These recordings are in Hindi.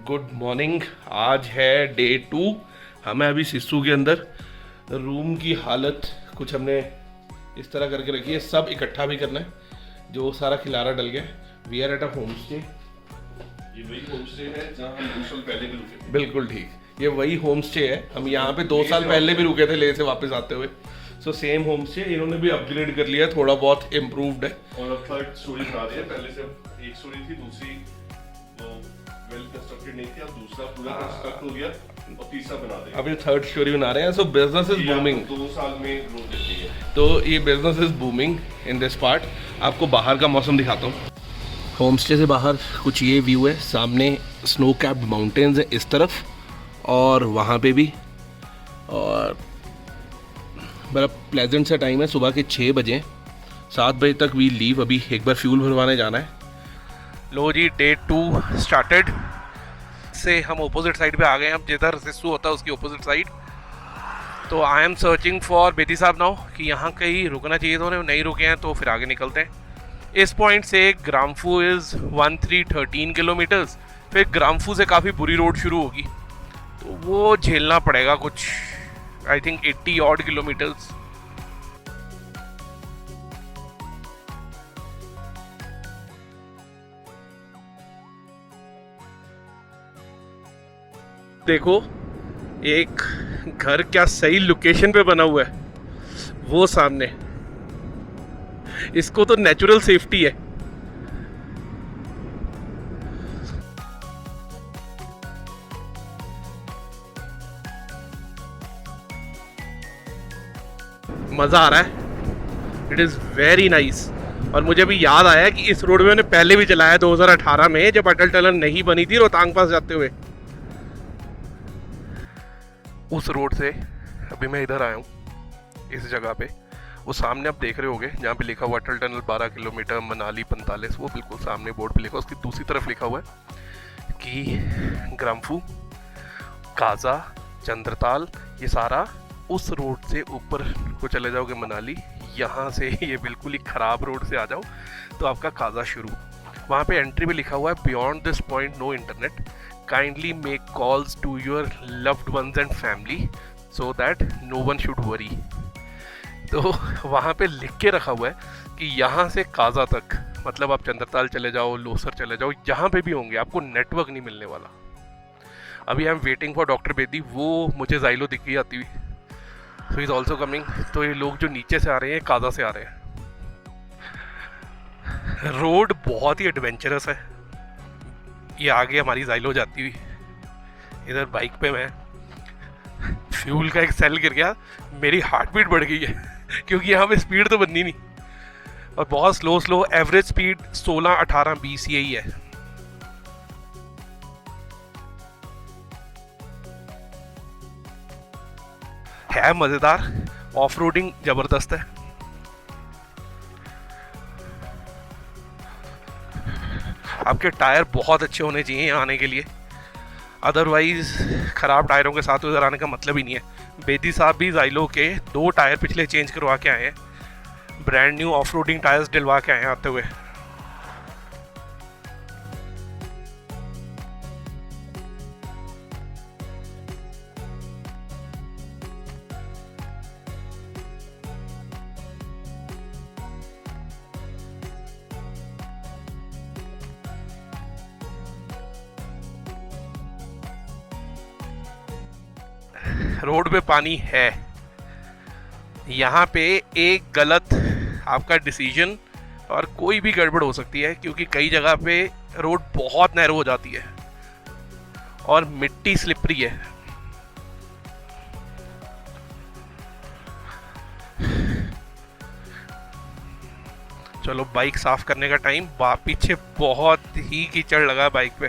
Good morning. आज है डे 2। हमें अभी सिस्सू के अंदर रूम की हालत कुछ हमने इस तरह करके रखी है, सब इकट्ठा भी करना है। जो सारा खिलारा डल गया। We are at a home stay. ये वही होम स्टे है जहाँ हम 2 साल पहले भी रुके थे। बिल्कुल ठीक, ये वही होम स्टे है। हम यहाँ पे 2 साल पहले भी रुके थे ले से वापस आते हुए। सो सेम होम स्टे, इन्होंने भी अपग्रेड कर लिया, थोड़ा बहुत इम्प्रूव्ड है। और अब थर्ड स्टोरी बना रही है। पहले से एक स्टोरी थी, दूसरी वो वेल कंस्ट्रक्टेड नहीं थी, अब दूसरा पूरा कंस्ट्रक्ट हो गया और तीसरा बना रहे हैं। अभी थर्ड स्टोरी बना रहे हैं। सो बिजनेस इज बूमिंग। 2 साल में ग्रोथ देती है। तो ये business is booming in this part. आपको बाहर का मौसम दिखाता हूँ। होम स्टे से बाहर कुछ ये व्यू है। सामने स्नो कैप्ड माउंटेन्स है इस तरफ और वहाँ पे भी। और बड़ा प्लेजेंट सा टाइम है, सुबह के 6 बजे। 7 बजे तक वी लीव। अभी एक बार फ्यूल भरवाने जाना है। लो जी, डे 2 स्टार्टेड से हम अपोजिट साइड पे आ गए हैं। अब जिधर सिस्सू होता है उसकी अपोजिट साइड। तो I am searching for Bedi साहब नाउ कि यहाँ कहीं रुकना चाहिए। तो उन्हें नहीं रुके हैं तो फिर आगे निकलते हैं। इस पॉइंट से ग्राम्फू इज़ 1313 किलोमीटर्स। फिर ग्राम्फू से काफ़ी बुरी रोड शुरू होगी, तो वो झेलना पड़ेगा कुछ, आई थिंक 80 ऑड किलोमीटर्स। देखो, एक घर क्या सही लोकेशन पे बना हुआ है, वो सामने। इसको तो नेचुरल सेफ्टी है। मज़ा आ रहा है। It is very nice. और मुझे भी याद आया कि इस रोड में मैंने पहले भी चलाया 2018 में, जब अटल टनल नहीं बनी थी रोहतांग पास जाते हुए। उस रोड से अभी मैं इधर आया हूँ, इस जगह पे। वो सामने आप देख रहे होगे जहाँ पे लिखा हुआ अटल टनल 12 किलोमीटर, मनाली 45, वो बिल्कुल सामने बोर्ड पे लिखा। उसकी दूसरी तरफ लिखा हुआ है कि ग्राम्फू, काजा, चंद्रताल, ये सारा उस रोड से ऊपर को चले जाओगे मनाली। यहाँ से ये बिल्कुल ही ख़राब रोड से आ जाओ तो आपका काजा शुरू। वहाँ पे एंट्री में लिखा हुआ है beyond this point no internet, kindly make calls to your loved ones and family so that no one should worry. तो वहाँ पे लिख के रखा हुआ है कि यहाँ से काजा तक, मतलब आप चंद्रताल चले जाओ, लोसर चले जाओ, जहाँ पे भी होंगे आपको नेटवर्क नहीं मिलने वाला। अभी I am waiting for doctor Bedi. वो मुझे जाइलो दिख गई आती हुई, सो इज़ ऑल्सो कमिंग। तो ये लोग जो नीचे से आ रहे हैं काजा से आ रहे हैं। रोड बहुत ही एडवेंचरस है। ये आगे हमारी जाइलो जाती हुई, इधर बाइक पे मैं। फ्यूल का एक सेल गिर गया, मेरी हार्ट बीट बढ़ गई है क्योंकि यहाँ पे स्पीड तो बननी नहीं। और बहुत स्लो एवरेज स्पीड 16-18 20 यही है। मज़ेदार, ऑफ रोडिंग ज़बरदस्त है। आपके टायर बहुत अच्छे होने चाहिए यहाँ आने के लिए, अदरवाइज ख़राब टायरों के साथ उधर आने का मतलब ही नहीं है। बेदी साहब भी जाइलो के 2 टायर पिछले चेंज करवा के आए हैं। Brand new off roading tyres डलवा के आए हैं आते हुए। रोड पे पानी है। यहाँ पे एक गलत आपका डिसीजन और कोई भी गड़बड़ हो सकती है, क्योंकि कई जगह पे रोड बहुत नैरो हो जाती है और मिट्टी स्लिपरी है। चलो बाइक साफ करने का टाइम। पीछे बहुत ही कीचड़ लगा है बाइक पे।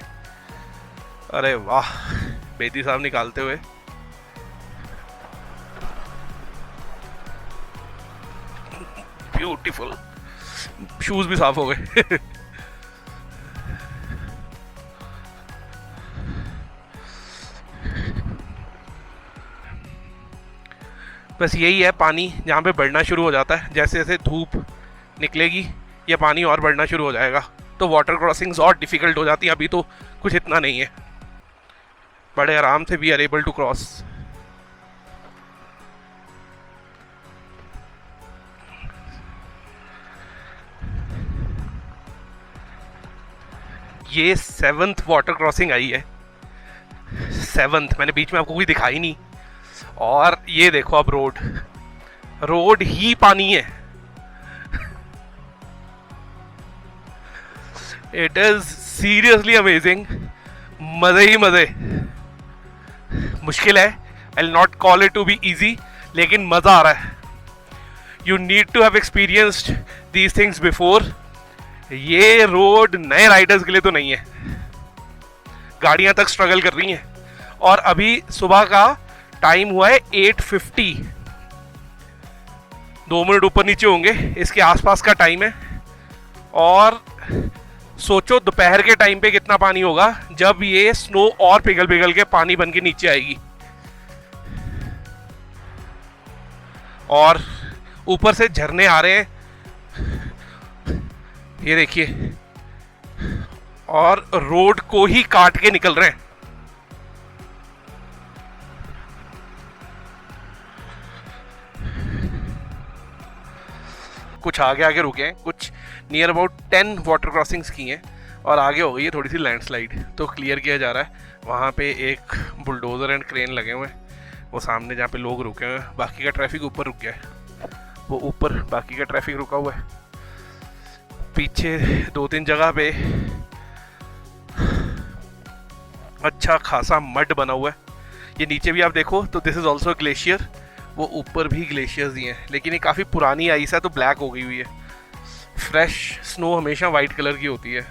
अरे वाह, बेदी साहब निकालते हुए। ब्यूटीफुल, शूज भी साफ हो गए बस यही है, पानी जहाँ पे बढ़ना शुरू हो जाता है, जैसे जैसे धूप निकलेगी ये पानी और बढ़ना शुरू हो जाएगा, तो वाटर क्रॉसिंग्स और डिफ़िकल्ट हो जाती हैं। अभी तो कुछ इतना नहीं है। बड़े आराम से we are able to cross. ये 7th वाटर क्रॉसिंग आई है, 7th। मैंने बीच में आपको कोई दिखाई नहीं। और ये देखो अब रोड, रोड ही पानी है। It is seriously amazing. मजे ही मजे। मुश्किल है, I will not call it to be easy, लेकिन मजा आ रहा है। You need to have experienced these things before. ये रोड नए राइडर्स के लिए तो नहीं है, गाड़ियां तक स्ट्रगल कर रही हैं। और अभी सुबह का टाइम हुआ है 8:50, 2 मिनट ऊपर नीचे होंगे, इसके आसपास का टाइम है। और सोचो दोपहर के टाइम पे कितना पानी होगा जब ये स्नो और पिघल पिघल के पानी बन के नीचे आएगी। और ऊपर से झरने आ रहे हैं, ये देखिए, और रोड को ही काट के निकल रहे हैं। कुछ आगे आगे रुके हैं, कुछ नियर अबाउट 10 वाटर क्रॉसिंग्स की हैं, और आगे हो गई है थोड़ी सी लैंडस्लाइड, तो क्लियर किया जा रहा है। वहाँ पे एक बुलडोज़र एंड क्रेन लगे हुए हैं, वो सामने जहाँ पे लोग रुके हुए हैं। बाकी का ट्रैफिक ऊपर रुक गया है, वो ऊपर बाकी का ट्रैफिक रुका हुआ है। पीछे 2-3 जगह पे अच्छा खासा मड बना हुआ है। ये नीचे भी आप देखो तो दिस इज़ ऑल्सो ग्लेशियर, वो ऊपर भी ग्लेशियर्स ही हैं, लेकिन ये काफ़ी पुरानी आइस है तो ब्लैक हो गई हुई है। फ्रेश स्नो हमेशा वाइट कलर की होती है।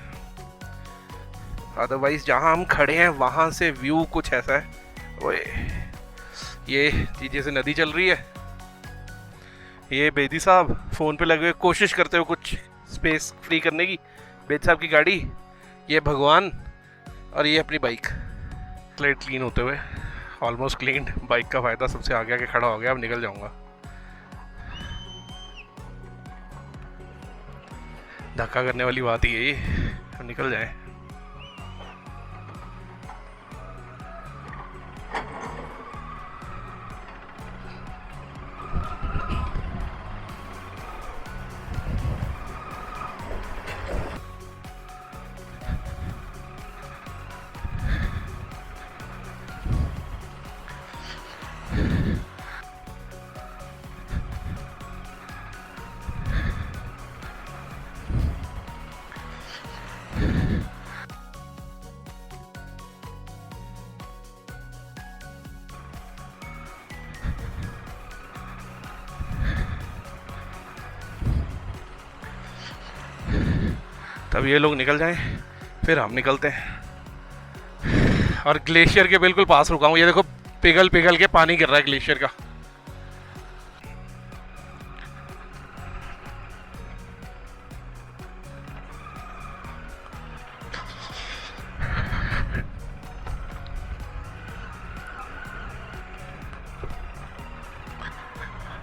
अदरवाइज जहाँ हम खड़े हैं वहाँ से व्यू कुछ ऐसा है। ओए, ये जैसे नदी चल रही है। ये बेदी साहब फ़ोन पे लगे हुए कोशिश करते हो कुछ स्पेस फ्री करने की। बेदी साहब की गाड़ी, ये भगवान, और ये अपनी बाइक स्लेट क्लीन होते हुए, ऑलमोस्ट क्लीन। बाइक का फ़ायदा सबसे आगे आके खड़ा हो गया, अब निकल जाऊंगा। धक्का करने वाली बात ही है ये, अब निकल जाए। तब ये लोग निकल जाएं, फिर हम निकलते हैं। और ग्लेशियर के बिल्कुल पास रुका हूँ, ये देखो पिघल पिघल के पानी गिर रहा है ग्लेशियर का।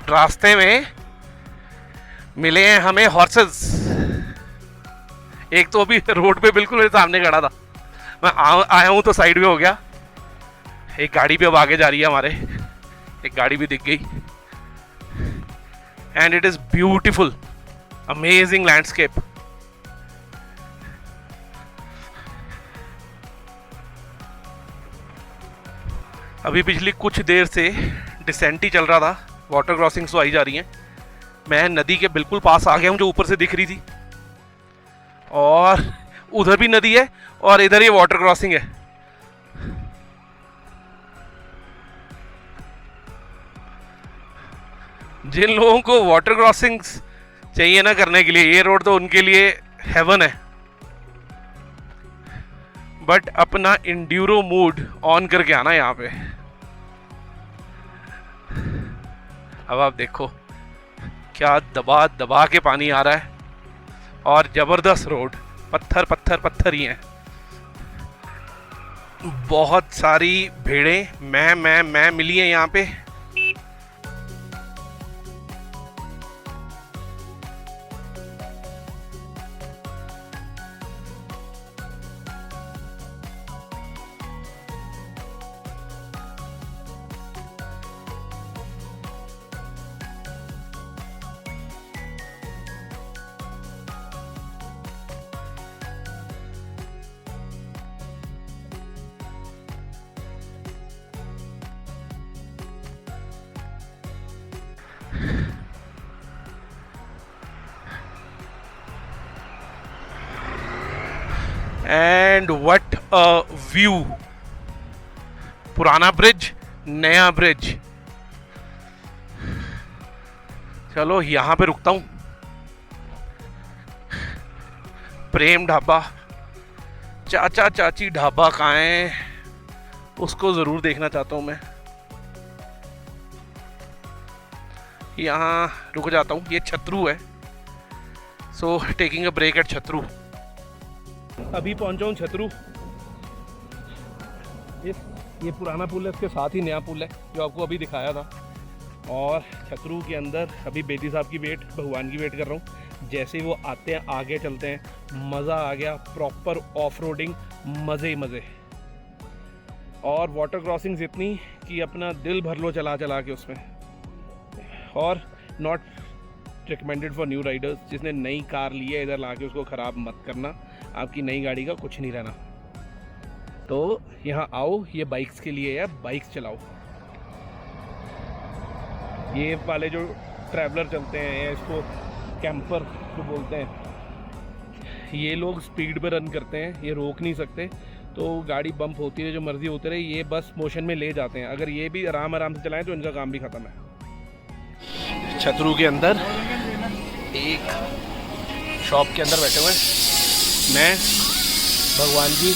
रास्ते में मिले हैं हमें हॉर्सेस। एक तो अभी रोड पे बिल्कुल मेरे सामने खड़ा था, मैं आया हूं तो साइड में हो गया। एक गाड़ी भी अब आगे जा रही है हमारे, एक गाड़ी भी दिख गई। And it is beautiful, amazing landscape. अभी पिछली कुछ देर से डिसेंट ही चल रहा था, वाटर क्रॉसिंग्स तो आई जा रही हैं। मैं नदी के बिल्कुल पास आ गया हूं जो ऊपर से दिख रही थी, और उधर भी नदी है और इधर ये वाटर क्रॉसिंग है। जिन लोगों को वाटर क्रॉसिंग्स चाहिए ना करने के लिए, ये रोड तो उनके लिए हेवन है। बट अपना इंड्यूरो मूड ऑन करके आना यहाँ पे। अब आप देखो क्या दबा दबा के पानी आ रहा है, और जबरदस्त रोड, पत्थर पत्थर पत्थर ही हैं। बहुत सारी भेड़ें मैं मिली हैं यहाँ पे। एंड व्हाट अ व्यू, पुराना ब्रिज, नया ब्रिज। चलो यहाँ पे रुकता हूँ। प्रेम ढाबा, चाचा चाची ढाबा कहाँ है, उसको ज़रूर देखना चाहता हूँ मैं। यहाँ रुक जाता हूँ, ये छतरू है, so taking a break at Chhatru. अभी पहुँचा हूँ छतरू। ये पुराना पुल है, इसके साथ ही नया पुल है जो आपको अभी दिखाया था। और छतरू के अंदर अभी बेदी साहब की वेट, भगवान की वेट कर रहा हूँ। जैसे ही वो आते हैं आगे चलते हैं, मज़ा आ गया, प्रॉपर ऑफ रोडिंग, मज़े ही मज़े। और वाटर क्रॉसिंग्स इतनी कि अपना दिल भर लो चला चला के उसमें। और not recommended for new Riders. जिसने नई कार ली है इधर ला के उसको ख़राब मत करना, आपकी नई गाड़ी का कुछ नहीं रहना। तो यहाँ आओ, ये बाइक्स के लिए है, बाइक्स चलाओ। ये वाले जो ट्रैवलर चलते हैं, इसको कैंपर जो बोलते हैं, ये लोग स्पीड पे रन करते हैं, ये रोक नहीं सकते। तो गाड़ी बम्प होती है, जो मर्जी होती रहे, ये बस मोशन में ले जाते हैं। अगर ये भी आराम आराम से चलाएं तो इनका काम भी ख़त्म है। छतरू के अंदर एक शॉप के अंदर बैठे हुए हैं, मैं, भगवान जी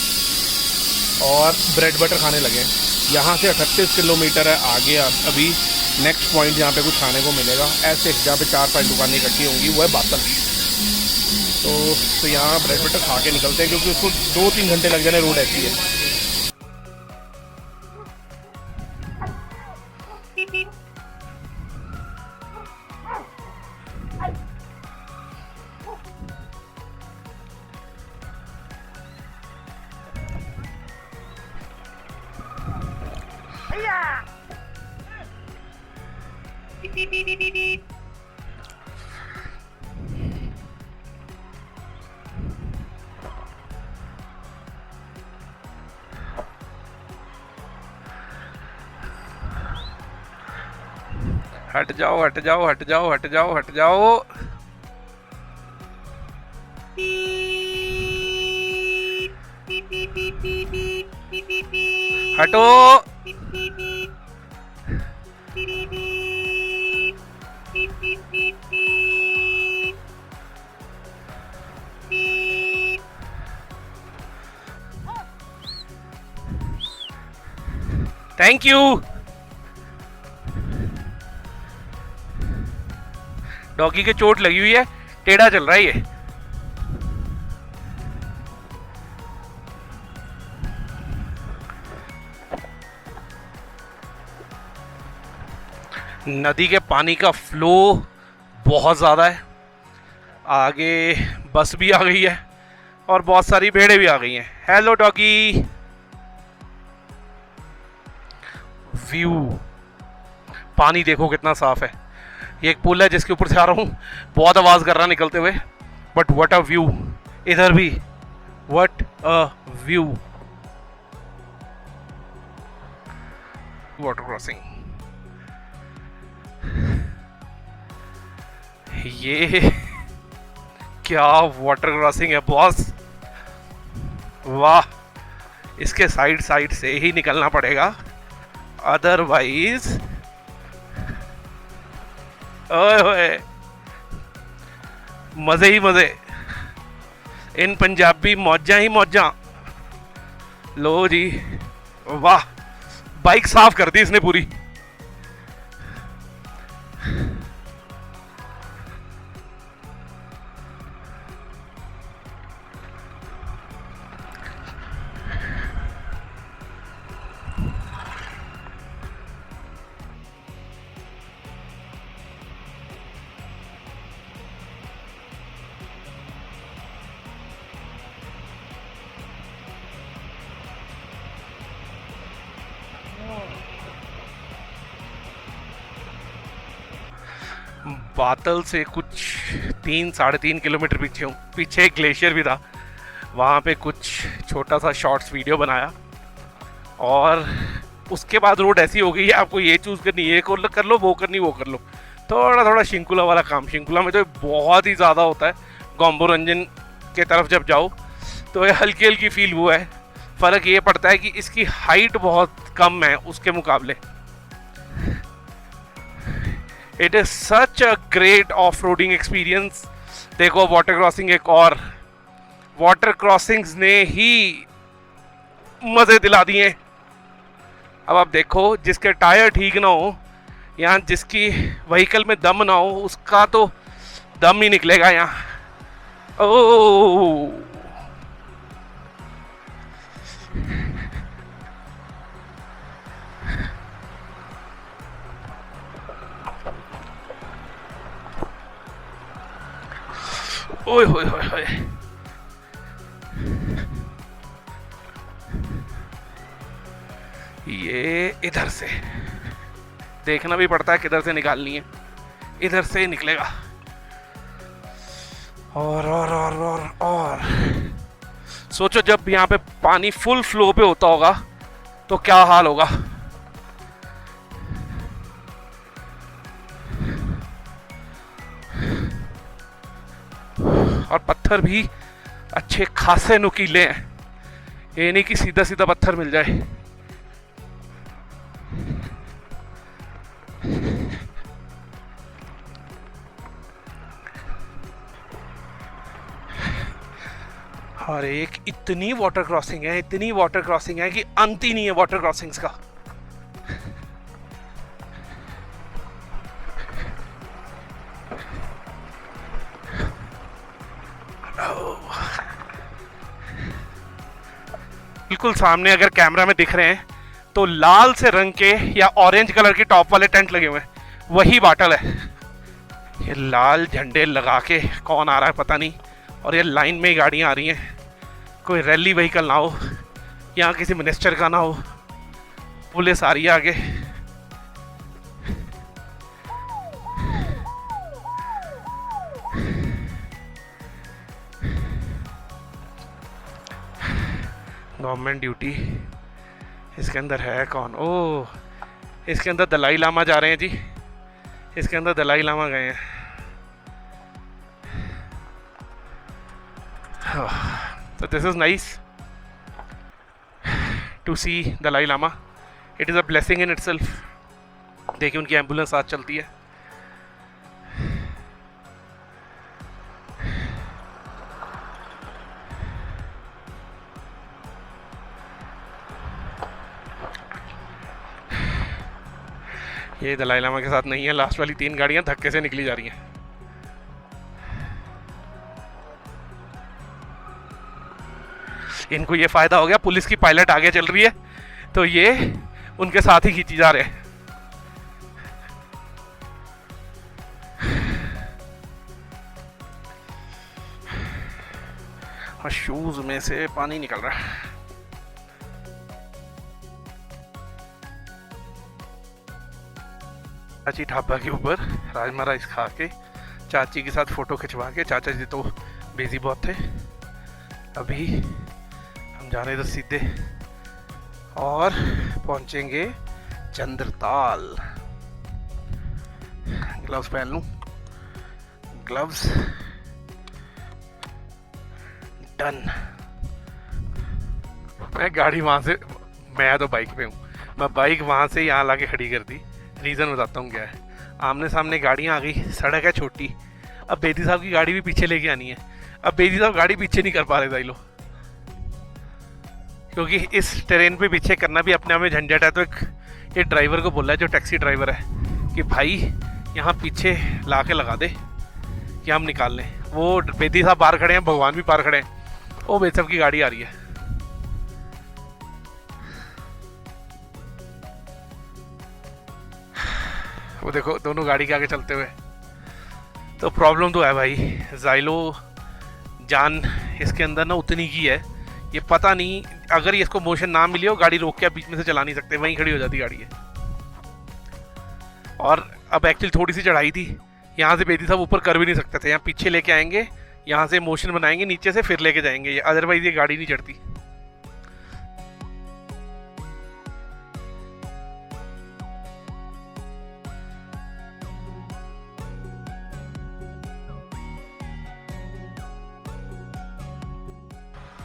और ब्रेड बटर खाने लगे हैं। यहाँ से 38 किलोमीटर है आगे। अभी नेक्स्ट पॉइंट जहाँ पे कुछ खाने को मिलेगा, ऐसे जहाँ पे 4-5 दुकानें इकट्ठी होंगी, वो है बातल। तो यहाँ ब्रेड बटर खा के निकलते हैं, क्योंकि उसको 2-3 घंटे लग जाने, रोड ऐसी है। हट जाओ हट जाओ हट जाओ हट जाओ हट जाओ। हटो। Thank you. डॉगी के चोट लगी हुई है, टेढ़ा चल रहा है ये। नदी के पानी का फ्लो बहुत ज़्यादा है। आगे बस भी आ गई है और बहुत सारी भेड़ें भी आ गई हैं। Hello doggy. व्यू, पानी देखो कितना साफ है। ये एक पुल है जिसके ऊपर से आ रहा हूँ, बहुत आवाज़ कर रहा निकलते हुए, बट व्हाट अ व्यू। इधर भी what a view. Water crossing, ये क्या वाटर क्रॉसिंग है बॉस, वाह। इसके साइड साइड से ही निकलना पड़ेगा, अदरवाइज ओए होए, मजे ही मजे। इन पंजाबी मौजा ही मौजा। लो जी, वाह, बाइक साफ कर दी इसने पूरी। बातल से कुछ 3-3.5 किलोमीटर पीछे हूँ। पीछे एक ग्लेशियर भी था, वहाँ पे कुछ छोटा सा शॉर्ट्स वीडियो बनाया। और उसके बाद रोड ऐसी हो गई है, आपको ये चूज़ करनी, ये कर लो, वो करनी, वो कर लो। थोड़ा थोड़ा शिंकुला वाला काम। शिंकुला में तो बहुत ही ज़्यादा होता है। गोम्बो रंजन के तरफ जब जाओ तो ये हल्की हल्की फील हुआ है। फ़र्क ये पड़ता है कि इसकी हाइट बहुत कम है उसके मुकाबले। It is such a great off roading experience. देखो वाटर क्रॉसिंग, एक और वाटर क्रॉसिंग्स ने ही मज़े दिला दिए। अब आप देखो, जिसके टायर ठीक ना हो या जिसकी व्हीकल में दम ना हो, उसका तो दम ही निकलेगा यहाँ। ओ ओए होए होए होए। ये इधर से देखना भी पड़ता है किधर से निकालनी है, इधर से निकलेगा। और सोचो जब यहाँ पे पानी फुल फ्लो पे होता होगा तो क्या हाल होगा। और पत्थर भी अच्छे खासे नुकीले हैं, ये नहीं कि सीधा सीधा पत्थर मिल जाए। और एक इतनी वाटर क्रॉसिंग है, इतनी वाटर क्रॉसिंग है कि अंत ही नहीं है वाटर क्रॉसिंग्स का। बिल्कुल सामने अगर कैमरा में दिख रहे हैं तो लाल से रंग के या ऑरेंज कलर के टॉप वाले टेंट लगे हुए हैं, वही बाटल है। ये लाल झंडे लगा के कौन आ रहा है पता नहीं, और ये लाइन में ही गाड़ियाँ आ रही हैं। कोई रैली व्हीकल ना हो, यहाँ किसी मिनिस्टर का ना हो, पुलिस आ रही है आगे। Government duty. इसके अंदर है कौन? ओह, इसके अंदर दलाई लामा जा रहे हैं जी, इसके अंदर दलाई लामा गए हैं। So this is nice to see Dalai Lama. It is a blessing in itself. देखिए उनकी एम्बुलेंस साथ चलती है। ये दलाई लामा के साथ नहीं है, लास्ट वाली 3 गाड़ियां धक्के से निकली जा रही हैं। इनको ये फायदा हो गया, पुलिस की पायलट आगे चल रही है तो ये उनके साथ ही खींची जा रहे हैं। और शूज में से पानी निकल रहा है। चाची ढाबा के ऊपर राजमा राइस खा के चाची के साथ फोटो खिंचवा के, चाचा जी तो बिजी बहुत थे। अभी हम जा रहे थे सीधे और पहुंचेंगे चंद्रताल। ग्लव्स पहन लूं, ग्लव्स डन। मैं गाड़ी वहां से, मैं तो बाइक पे हूँ, मैं बाइक वहां से यहाँ लाके खड़ी कर दी। रीज़न बताता हूँ क्या है। आमने सामने गाड़ियाँ आ गई, सड़क है छोटी, अब बेदी साहब की गाड़ी भी पीछे लेके आनी है। अब बेदी साहब गाड़ी पीछे नहीं कर पा रहे दाई लो, क्योंकि इस ट्रेन पे पीछे करना भी अपने आप में झंझट है। तो एक ये ड्राइवर को बोला है, जो टैक्सी ड्राइवर है, कि भाई यहाँ पीछे ला के लगा दे कि हम निकाल लें। वो बेदी साहब बाहर खड़े हैं, भगवान भी बाहर खड़े हैं, वो बेदी साहब की गाड़ी आ रही है। वो देखो दोनों गाड़ी के आगे चलते हुए। तो प्रॉब्लम तो है भाई, ज़ाइलो जान इसके अंदर ना उतनी की है, ये पता नहीं, अगर इसको मोशन ना मिली हो, गाड़ी रोक के बीच में से चला नहीं सकते, वहीं खड़ी हो जाती गाड़ी है। और अब एक्चुअली थोड़ी सी चढ़ाई थी, यहाँ से बेदी साहब ऊपर कर भी नहीं सकते थे, यहाँ पीछे लेके आएंगे, यहाँ से मोशन बनाएंगे नीचे से, फिर लेके जाएंगे, अदरवाइज ये गाड़ी नहीं चढ़ती।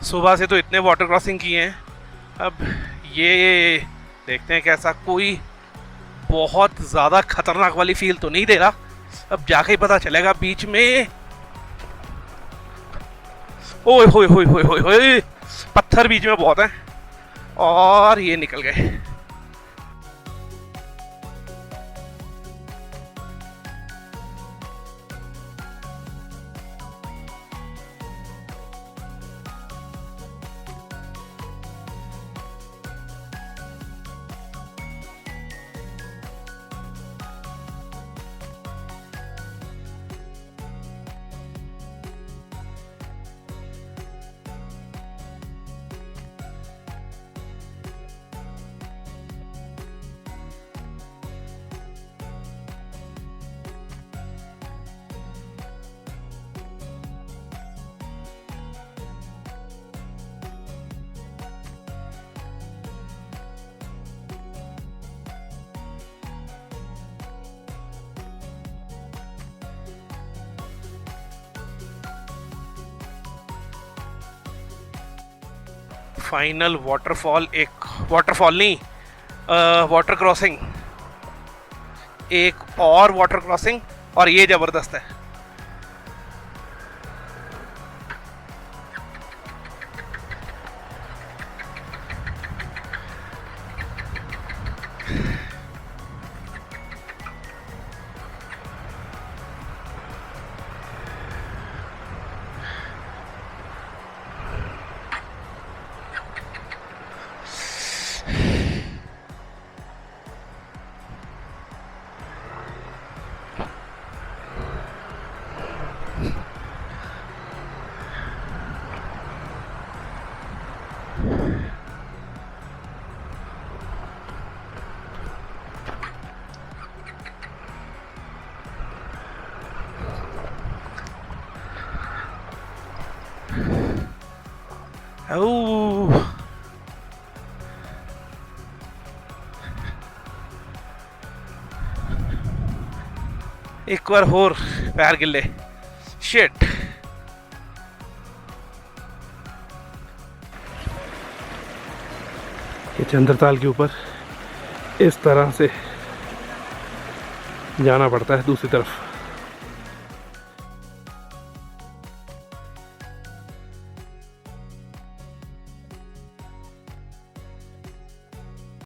सुबह से तो इतने वाटर क्रॉसिंग किए हैं, अब ये देखते हैं कैसा, कोई बहुत ज़्यादा खतरनाक वाली फील तो नहीं दे रहा, अब जाके ही पता चलेगा। बीच में ओए होए होए होए होए होए, पत्थर बीच में बहुत हैं और ये निकल गए। फाइनल वाटरफॉल, एक वाटरफॉल नहीं, वाटर क्रॉसिंग, एक और वाटर क्रॉसिंग, और ये जबरदस्त है। ओह, एक बार और पैर गिले, शिट। ये चंद्रताल के ऊपर इस तरह से जाना पड़ता है दूसरी तरफ।